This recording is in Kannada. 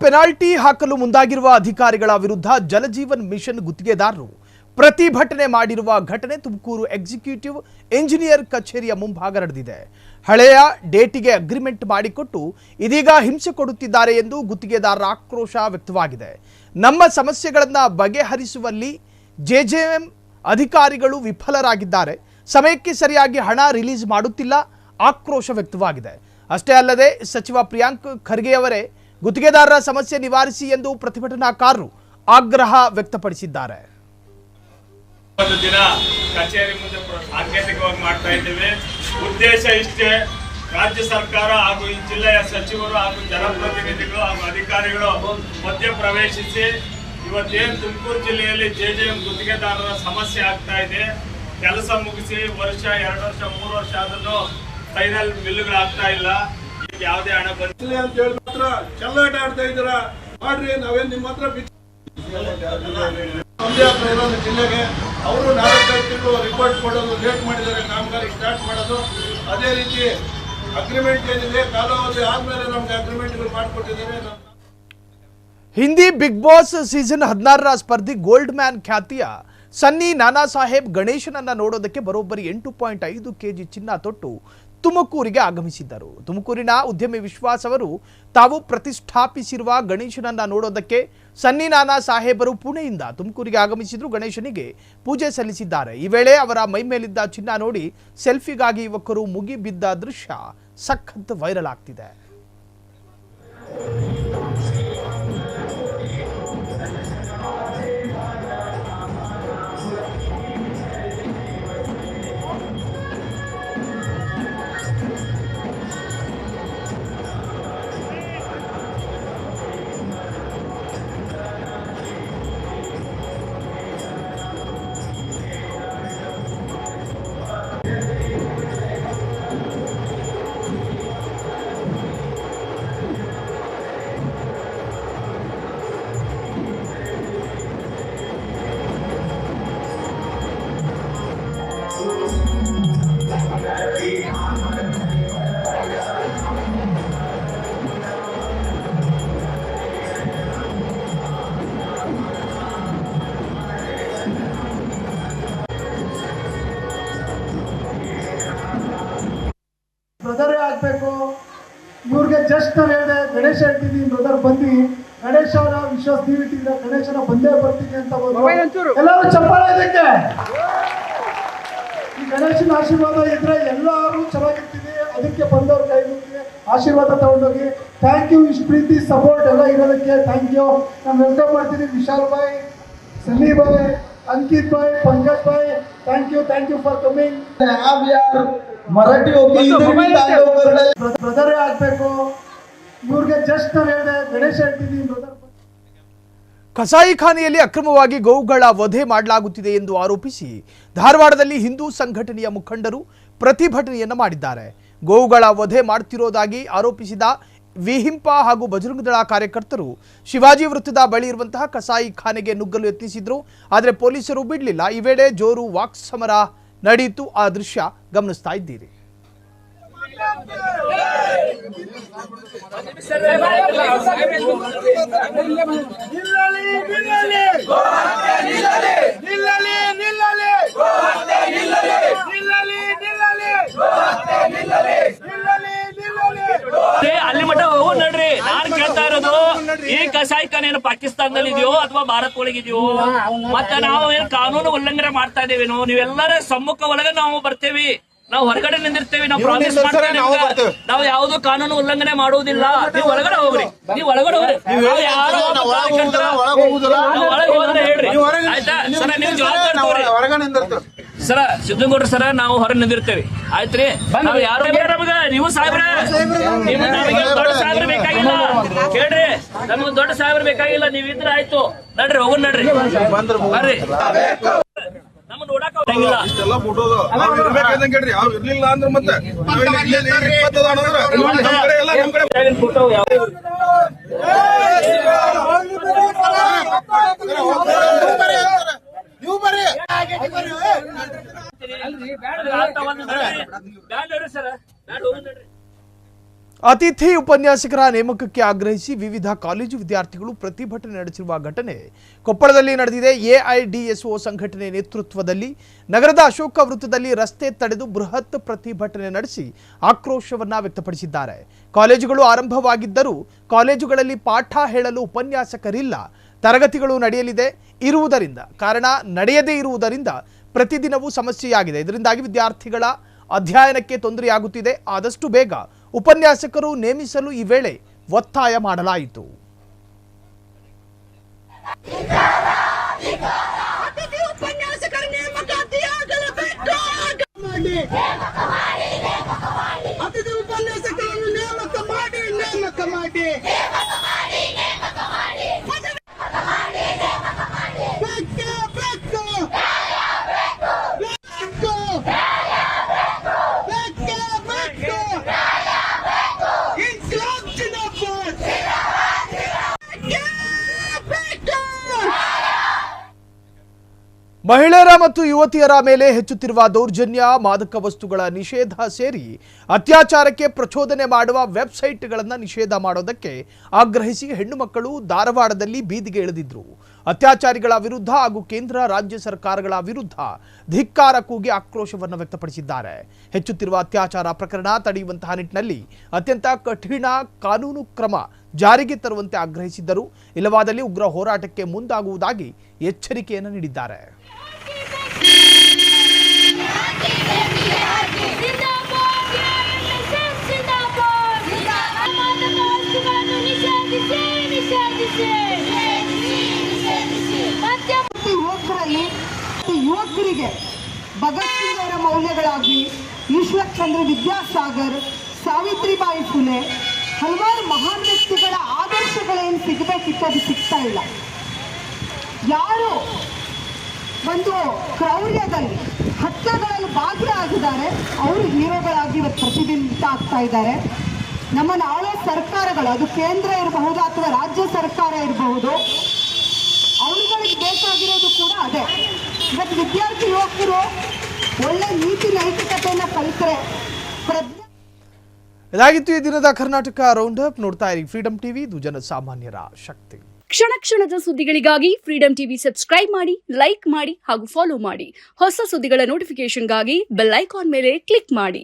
ಪೆನಾಲ್ಟಿ ಹಾಕಲು ಮುಂದಾಗಿರುವ ಅಧಿಕಾರಿಗಳ ವಿರುದ್ಧ ಜಲಜೀವನ್ ಮಿಷನ್ ಗುತ್ತಿಗೆದಾರರು ಪ್ರತಿಭಟನೆ ಮಾಡಿರುವ ಘಟನೆ ತುಮಕೂರು ಎಕ್ಸಿಕ್ಯೂಟಿವ್ ಇಂಜಿನಿಯರ್ ಕಚೇರಿಯ ಮುಂಭಾಗ ನಡೆದಿದೆ. ಹಳೆಯ ಡೇಟಿಗೆ ಅಗ್ರಿಮೆಂಟ್ ಮಾಡಿಕೊಟ್ಟು ಇದೀಗ ಹಿಂಸೆ ಕೊಡುತ್ತಿದ್ದಾರೆ ಎಂದು ಗುತ್ತಿಗೆದಾರರ ಆಕ್ರೋಶ ವ್ಯಕ್ತವಾಗಿದೆ. ನಮ್ಮ ಸಮಸ್ಯೆಗಳನ್ನು ಬಗೆಹರಿಸುವಲ್ಲಿ ಜೆಜೆಎಂ ಅಧಿಕಾರಿಗಳು ವಿಫಲರಾಗಿದ್ದಾರೆ, ಸಮಯಕ್ಕೆ ಸರಿಯಾಗಿ ಹಣ ರಿಲೀಸ್ ಮಾಡುತ್ತಿಲ್ಲ, ಆಕ್ರೋಶ ವ್ಯಕ್ತವಾಗಿದೆ. ಅಷ್ಟೇ ಅಲ್ಲದೆ ಸಚಿವ ಪ್ರಿಯಾಂಕ್ ಖರ್ಗೆ ಅವರೇ ಗುತ್ತಿಗೆದಾರರ ಸಮಸ್ಯೆ ನಿವಾರಿಸಿ ಎಂದು ಪ್ರತಿಭಟನಾಕಾರರು ಆಗ್ರಹ ವ್ಯಕ್ತಪಡಿಸಿದ್ದಾರೆ. ಒಂದು ದಿನ ಕಚೇರಿ ಮುಂದೆ ಸಾಂಕೇತಿಕವಾಗಿ ಮಾಡ್ತಾ ಇದ್ದೇವೆ. ಉದ್ದೇಶ ಇಷ್ಟೇ, ರಾಜ್ಯ ಸರ್ಕಾರ ಹಾಗೂ ಈ ಜಿಲ್ಲೆಯ ಸಚಿವರು ಹಾಗೂ ಜನಪ್ರತಿನಿಧಿಗಳು ಹಾಗೂ ಅಧಿಕಾರಿಗಳು ಮಧ್ಯ ಪ್ರವೇಶಿಸಿ ಇವತ್ತೇನು ತುಮಕೂರು ಜಿಲ್ಲೆಯಲ್ಲಿ ಜೆಜೆಎಂ ಗುತ್ತಿಗೆದಾರರ ಸಮಸ್ಯೆ ಆಗ್ತಾ ಇದೆ, ಕೆಲಸ ಮುಗಿಸಿ ವರ್ಷ 2 ವರ್ಷ 3 ವರ್ಷ ಆದ್ರೂ ಫೈನಲ್ ಬಿಲ್ಗಳಾಗ್ತಾ ಇಲ್ಲ, ಯಾವುದೇ ಹಣ ಬಂದಿಲ್ಲ ಅಂತ ಹೇಳಿ ಮಾತ್ರ ಚೆಲ್ಲಾಟ ಆಡ್ತಾ ಇದ್ದೀರ. ಮಾಡ್ರಿ, ನಾವೇನ್ ನಿಮ್ಮ ಹತ್ರ ಜಿಲ್ಲೆಗೆ ಅವರು 4-5 ತಿಂಗಳು ರಿಪೋರ್ಟ್ ಕೊಡೋದು ಲೇಟ್ ಮಾಡಿದ್ದಾರೆ, ಕಾಮಗಾರಿ ಸ್ಟಾರ್ಟ್ ಮಾಡೋದು. ಅದೇ ರೀತಿ ಅಗ್ರಿಮೆಂಟ್ ಏನಿದೆ ಕಾಲಾವಧಿ ಆದ್ಮೇಲೆ ನಮ್ಗೆ ಅಗ್ರಿಮೆಂಟ್ಗಳು ಮಾಡಿಕೊಟ್ಟಿದ್ದಾರೆ. ಹಿಂದಿ ಬಿಗ್ ಬಾಸ್ ಸೀಸನ್ 16ರ ಸ್ಪರ್ಧಿ ಗೋಲ್ಡ್ ಮ್ಯಾನ್ ಖ್ಯಾತಿಯ ಸನ್ನಿ ನಾನಾ ಸಾಹೇಬ್ ಗಣೇಶನನ್ನ ನೋಡೋದಕ್ಕೆ ಬರೋಬ್ಬರಿ 8.5 kg ಚಿನ್ನ ತೊಟ್ಟು ತುಮಕೂರಿಗೆ ಆಗಮಿಸಿದ್ದರು. ತುಮಕೂರಿನ ಉದ್ಯಮಿ ವಿಶ್ವಾಸ್ ಅವರು ತಾವು ಪ್ರತಿಷ್ಠಾಪಿಸಿರುವ ಗಣೇಶನನ್ನ ನೋಡೋದಕ್ಕೆ ಸನ್ನಿ ನಾನಾ ಸಾಹೇಬರು ಪುಣೆಯಿಂದ ತುಮಕೂರಿಗೆ ಆಗಮಿಸಿದ್ರು. ಗಣೇಶನಿಗೆ ಪೂಜೆ ಸಲ್ಲಿಸಿದ್ದಾರೆ. ಈ ವೇಳೆ ಅವರ ಮೈ ಮೇಲಿದ್ದ ಚಿನ್ನ ನೋಡಿ ಸೆಲ್ಫಿಗಾಗಿ ಯುವಕರು ಮುಗಿಬಿದ್ದ ದೃಶ್ಯ ಸಖತ್ ವೈರಲ್ ಆಗ್ತಿದೆ. ಬ್ರದರೇ ಆಗಬೇಕು ಇವ್ರಿಗೆ. ಜಸ್ಟ್ ನಾನು ಹೇಳಿದೆ ಗಣೇಶ ಇಟ್ಟಿದ್ದೀನಿ ಬ್ರದರ್ ಬಂದು ಗಣೇಶನ ವಿಶ್ವಾಸ ನೀವಿಟ್ಟಿದ್ರೆ ಗಣೇಶನ ಬಂದೇ ಬರ್ತೀನಿ ಅಂತ ಎಲ್ಲರೂ ಚಪ್ಪಾಳೆ. ಇದಕ್ಕೆ ಈ ಗಣೇಶನ ಆಶೀರ್ವಾದ ಇದ್ರೆ ಎಲ್ಲರೂ ಚೆನ್ನಾಗಿರ್ತೀವಿ. ಅದಕ್ಕೆ ಬಂದವ್ರ ಕೈ ಮುಗಿಗೆ ಆಶೀರ್ವಾದ ತಗೊಂಡೋಗಿ. ಥ್ಯಾಂಕ್ ಯು, ಇಷ್ಟು ಪ್ರೀತಿ ಸಪೋರ್ಟ್ ಎಲ್ಲ ಇರೋದಕ್ಕೆ ಥ್ಯಾಂಕ್ ಯು. ನಾನು ವೆಲ್ಕಮ್ ಮಾಡ್ತೀನಿ ವಿಶಾಲ್ ಭಾಯ್, ಸನ್ನಿ ಭಾಯ್, अंकित भाई, पंकज भाई, थैंक यू फॉर कमिंग. आप यार मराठी होगी ब्रदर ಆಗಬೇಕು ಇವ್ರಿಗೆ. ಜಸ್ಟ್ ನಾನು ಹೇಳಿದೆ ಗಣೇಶ ಇಟ್ಟಿದ್ದೀನಿ ಬ್ರದರ್. ಕಸಾಯಿಖಾನೆಯಲ್ಲಿ ಅಕ್ರಮವಾಗಿ ಗೋವುಗಳ ವಧೆ ಮಾಡಲಾಗುತ್ತಿದೆ ಎಂದು ಆರೋಪಿಸಿ ಧಾರವಾಡದಲ್ಲಿ ಹಿಂದೂ ಸಂಘಟನೆಯ ಮುಖಂಡರು ಪ್ರತಿಭಟನೆಯನ್ನ ಮಾಡಿದ್ದಾರೆ. ಗೋವುಗಳ ವಧೆ ಮಾಡುತ್ತಿರುವುದಾಗಿ ಆರೋಪಿಸಿದ ವಿಹಿಂಪ ಹಾಗೂ ಬಜರಂಗದಳ ಕಾರ್ಯಕರ್ತರು ಶಿವಾಜಿ ವೃತ್ತದ ಬಳಿ ಇರುವಂತಹ ಕಸಾಯಿಖಾನೆಗೆ ನುಗ್ಗಲು ಯತ್ನಿಸಿದ್ರು, ಆದರೆ ಪೊಲೀಸರು ಬಿಡಲಿಲ್ಲ. ಈ ವೇಳೆ ಜೋರು ವಾಕ್ಸಮರ ನಡೆಯಿತು. ಆ ದೃಶ್ಯ ಗಮನಿಸ್ತಾ ಇದ್ದೀರಿ. ಅಲ್ಲಿ ಮಟ್ಟ ಹೋಗೋ ನಡ್ರಿ. ನಾನ್ ಕೇಳ್ತಾ ಇರೋದು, ಈ ಕಸಾಯಿಖಾನೆ ಏನು ಪಾಕಿಸ್ತಾನದಲ್ಲಿ ಇದೆಯೋ ಅಥವಾ ಭಾರತ ಒಳಗಿದೆಯೋ? ಮತ್ತೆ ನಾವು ಏನು ಕಾನೂನು ಉಲ್ಲಂಘನೆ ಮಾಡ್ತಾ ಇದೇವೇನೋ? ನೀವೆಲ್ಲರ ಸಮ್ಮುಖ ಒಳಗೆ ನಾವು ಬರ್ತೇವಿ, ನಾವು ಹೊರಗಡೆ ನಿಂದಿರ್ತೇವೆ, ನಾವು ಪ್ರಾಮಿಸ್ ಮಾಡ್ತೇವೆ. ನಾವು ಯಾವ್ದು ಕಾನೂನು ಉಲ್ಲಂಘನೆ ಮಾಡುವುದಿಲ್ಲ. ನೀವು ಒಳಗಡೆ ಹೋಗ್ರಿ, ನೀವು ಒಳಗಡೆ ಹೋಗ್ರಿ. ಯಾರು ಒಳಗೆ ಹೋದ್ರೆ ಹೇಳ್ರಿ, ಆಯ್ತಾ ಸರ? ನೀವು ಜವಾಬ್ದಾರಿ ಸರ. ಸಿದ್ದಗೌಡ್ರ ಸರ, ನಾವು ಹೊರಗೆ ನಿಂದಿರ್ತೇವೆ, ಆಯ್ತ್ರಿ? ನಾವು ಯಾರು ನೀವು ಸಾಹೇಬ್ರ, ನಮಗೆ ದೊಡ್ಡ ಸಾಹೇಬ್ರ ಬೇಕಾಗಿಲ್ಲ ಕೇಳ್ರಿ, ನಮ್ಗೆ ದೊಡ್ಡ ಸಾಹೇಬ್ರ ಬೇಕಾಗಿಲ್ಲ. ನೀವಿದ್ರೆ ಆಯ್ತು, ನಡ್ರಿ ಹೋಗೋಣ, ನಡ್ರಿ ಬರ್ರಿ. ನಮ್ಮ ನೋಡಕ್ ಹೋಗಂಗಿಲ್ಲ. ಅತಿಥಿ ಉಪನ್ಯಾಸಕರ ನೇಮಕಕ್ಕೆ ಆಗ್ರಹಿಸಿ ವಿವಿಧ ಕಾಲೇಜು ವಿದ್ಯಾರ್ಥಿಗಳು ಪ್ರತಿಭಟನೆ ನಡೆಸಿರುವ ಘಟನೆ ಕೊಪ್ಪಳದಲ್ಲಿ ನಡೆದಿದೆ. ಎಐಡಿಎಸ್ಒ ಸಂಘಟನೆ ನೇತೃತ್ವದಲ್ಲಿ ನಗರದ ಅಶೋಕ ವೃತ್ತದಲ್ಲಿ ರಸ್ತೆ ತಡೆದು ಬೃಹತ್ ಪ್ರತಿಭಟನೆ ನಡೆಸಿ ಆಕ್ರೋಶವನ್ನ ವ್ಯಕ್ತಪಡಿಸಿದ್ದಾರೆ. ಕಾಲೇಜುಗಳು ಆರಂಭವಾಗಿದ್ದರೂ ಕಾಲೇಜುಗಳಲ್ಲಿ ಪಾಠ ಹೇಳಲು ಉಪನ್ಯಾಸಕರಿಲ್ಲ. ತರಗತಿಗಳು ನಡೆಯದೇ ಇರುವುದರಿಂದ ಪ್ರತಿದಿನವೂ ಸಮಸ್ಯೆಯಾಗಿದೆ. ಇದರಿಂದಾಗಿ ವಿದ್ಯಾರ್ಥಿಗಳ ಅಧ್ಯಯನಕ್ಕೆ ತೊಂದರೆಯಾಗುತ್ತಿದೆ. ಆದಷ್ಟು ಬೇಗ ಉಪನ್ಯಾಸಕರು ನೇಮಿಸಲು ಈ ವೇಳೆ ಒತ್ತಾಯ ಮಾಡಲಾಯಿತು. ಮಹಿಳೆಯರ ಮತ್ತು ಯುವತಿಯರ ಮೇಲೆ ಹೆಚ್ಚುತ್ತಿರುವ ದೌರ್ಜನ್ಯ, ಮಾದಕ ವಸ್ತುಗಳ ನಿಷೇಧ ಸೇರಿ ಅತ್ಯಾಚಾರಕ್ಕೆ ಪ್ರಚೋದನೆ ಮಾಡುವ ವೆಬ್ಸೈಟ್ಗಳನ್ನು ನಿಷೇಧ ಮಾಡೋದಕ್ಕೆ ಆಗ್ರಹಿಸಿ ಹೆಣ್ಣು ಮಕ್ಕಳು ಧಾರವಾಡದಲ್ಲಿ ಬೀದಿಗೆ ಇಳಿದಿದ್ರು. ಅತ್ಯಾಚಾರಿಗಳ ವಿರುದ್ಧ ಹಾಗೂ ಕೇಂದ್ರ ರಾಜ್ಯ ಸರ್ಕಾರಗಳ ವಿರುದ್ಧ ಧಿಕ್ಕಾರ ಕೂಗಿ ಆಕ್ರೋಶವನ್ನು ವ್ಯಕ್ತಪಡಿಸಿದ್ದಾರೆ. ಹೆಚ್ಚುತ್ತಿರುವ ಅತ್ಯಾಚಾರ ಪ್ರಕರಣ ತಡೆಯುವಂತಹ ನಿಟ್ಟಿನಲ್ಲಿ ಅತ್ಯಂತ ಕಠಿಣ ಕಾನೂನು ಕ್ರಮ ಜಾರಿಗೆ ತರುವಂತೆ ಆಗ್ರಹಿಸಿದ್ದರು. ಇಲ್ಲವಾದಲ್ಲಿ ಉಗ್ರ ಹೋರಾಟಕ್ಕೆ ಮುಂದಾಗುವುದಾಗಿ ಎಚ್ಚರಿಕೆಯನ್ನು ನೀಡಿದ್ದಾರೆ. ಯುವಕರಿಗೆ ಭಗತ್ ಸಿಂಗ್ ಅವರ ಮೌಲ್ಯಗಳಾಗಿ ಈಶ್ವರ್ ಚಂದ್ರ ವಿದ್ಯಾಸಾಗರ್, ಸಾವಿತ್ರಿಬಾಯಿ ಫುಲೆ, ಹಲವಾರು ಮಹಾನ್ ವ್ಯಕ್ತಿಗಳ ಆದರ್ಶಗಳೇನು ಸಿಗಬೇಕಿತ್ತು ಅದು ಸಿಗ್ತಾ ಇಲ್ಲ. ಯಾರು ಒಂದು ಕ್ರೌರ್ಯದಲ್ಲಿ ಹತ್ಯೆಗಳಲ್ಲಿ ಭಾಗಿಯಾಗಿದ್ದಾರೆ ಅವರು ಹೀರೋಗಳಾಗಿ ಇವತ್ತು ಪ್ರತಿಬಿಂಬಿತ ಆಗ್ತಾ ಇದ್ದಾರೆ. ನಮ್ಮನ್ನು ಆಳೋ ಸರ್ಕಾರಗಳು, ಅದು ಕೇಂದ್ರ ಇರಬಹುದು ಅಥವಾ ರಾಜ್ಯ ಸರ್ಕಾರ ಇರಬಹುದು, ಅವರುಗಳಿಗೆ ಬೇಕಾಗಿರೋದು ಕೂಡ ಅದೇ. ಇವತ್ತು ವಿದ್ಯಾರ್ಥಿ ಯುವಕರು ಒಳ್ಳೆ ನೀತಿ ನೈತಿಕತೆಯನ್ನು ಕಲಿತರೆ ಇದಾಗಿತ್ತು ಈ ದಿನದ ಕರ್ನಾಟಕ ರೌಂಡ್ ಅಪ್. ನೋಡ್ತಾ ಇರಿ ಫ್ರೀಡಂ ಟಿವಿ, ಇದು ಜನಸಾಮಾನ್ಯರ ಶಕ್ತಿ. ಕ್ಷಣ ಕ್ಷಣದ ಸುದ್ದಿಗಳಿಗಾಗಿ ಫ್ರೀಡಂ ಟಿವಿ ಸಬ್ಸ್ಕ್ರೈಬ್ ಮಾಡಿ, ಲೈಕ್ ಮಾಡಿ ಹಾಗೂ ಫಾಲೋ ಮಾಡಿ. ಹೊಸ ಸುದ್ದಿಗಳ ನೋಟಿಫಿಕೇಶನ್ಗಾಗಿ ಬೆಲ್ ಐಕಾನ್ ಮೇಲೆ ಕ್ಲಿಕ್ ಮಾಡಿ.